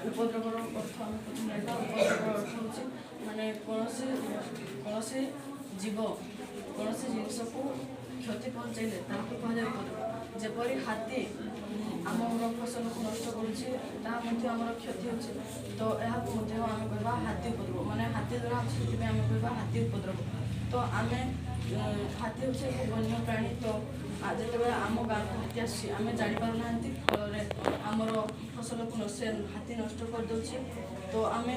उपद्रवर अर्थ आम प्रथम जाना उपद्रवर अर्थ हूँ माने कौन जीव कौन जिनस को क्षति पहुँचाइले कहुए उपद्रव जपरी हाथी आमर फसल को नष्ट कर क्षति होची तो यह आम कह हाथी उपद्रव माने हाथी द्वारा आम कह हाथी उपद्रव तो आम हाथी हूँ एक वन्य प्राणी तो जिते आम गाँव को हाथी आम जापर ना फल आमर फसल को हाथी नष्ट करदे तो आम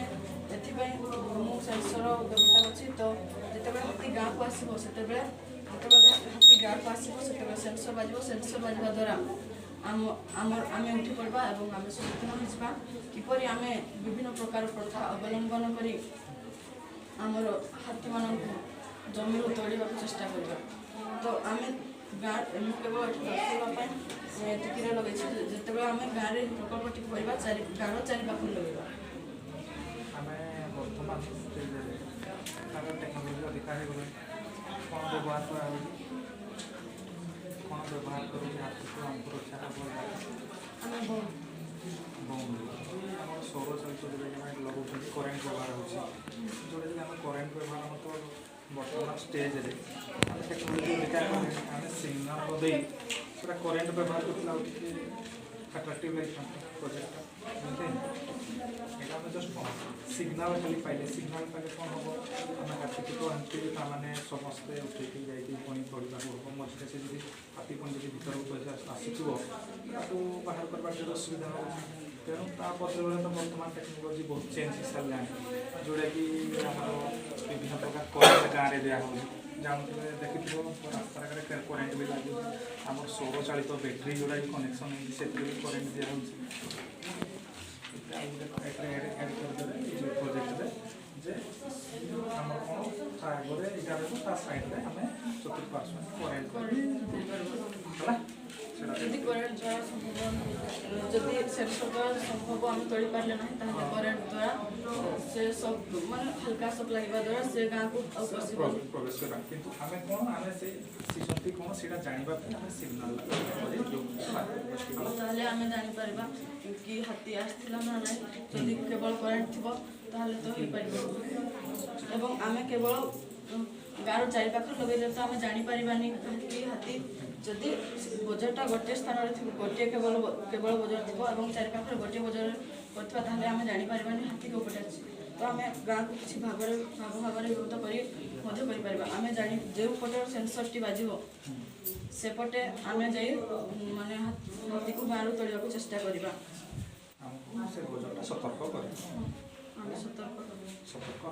एमु सेंसर व्यवस्था अच्छी तो जिते हाथी गाँव को आसो से हाथी गाँव को आसो से सेंसर बाजा द्वारा आम उठी पड़ा और आम सचेतन होगा किपर आम विभिन्न प्रकार प्रथा अवलंबन कर आमर हाथी मान जमी तोड़ा चेष्टा करवा तो आम गाँ केवल दर्शाइवाई लगे जिते आम गाँव में प्रकल्प टी गाँव चारि पाख लगे बर्तमान टेक्नोलोजी अधिका हो गला कौन व्यवहार कौन व्यवहार कर सौर चालित लगे करेन्ट व्यवहार हो जोटा कि आम करेन्ट व्यवहार मतलब बर्तमान स्टेज टेक्नोलोजी अधिका आम सिग्नाल दे पूरा करेन्ट व्यवहार कर अट्राक्टिव प्रोजेक्ट यहाँ जस्ट कौन सिग्नाल खाली पाइले सिग्नाल पाइले कौन हम आम हाथी को आंटी मैंने समस्ते उठे जाइए पुणी पढ़ा हम मझे से जी हाथी पुणी जी भर आसुव बाहर करवार जो असुविधा हो तेणु ता बदल तो बर्तमान टेक्नोलोजी बहुत चेंज हो सारा जोटा कि आम विभिन्न प्रकार करेन्ट गाँव में दिहूँ जानते देखिए रास्ता करेन्ट भी लगे आम सौर चालित बैटेरी जोड़ा कनेक्शन से करेन्ट दिहूँ प्रोजेक्ट जे आम कौन आगे यहाँ साइड में आम चतुर्पार्श्व करेन्ट जदि करेन्ट द्वारा संभव जदि सेंसर द्वारा संभव आम तोड़ी पारे ना करेन्ट द्वारा से सब मान हल्का सप्लाई द्वारा से गाँव को प्रवेश करवा किंतु आम कौन आम से सीजन कौन से जानवाई आम सिग्नाल आम जापर कि हाथी आसला ना ना जदि केवल करेन्ट थी तो हो पार आम केवल गाँव चारि पाख लगे तो आम जापारानी हाथी जदि बजरटा गोटे स्थान गोटे केवल बजर थी और चारि पाख गोटे बजर करता आम जापारानी हाथी के उपटे अच्छी तो आम गाँव को किसी भाग भाग विरोध कर आम जानी जो पटे सेंसर टी बाज सेपटे आम जा माने हाथी को गाँव तोड़ा चेष्टा करवा सतर्क सतर्क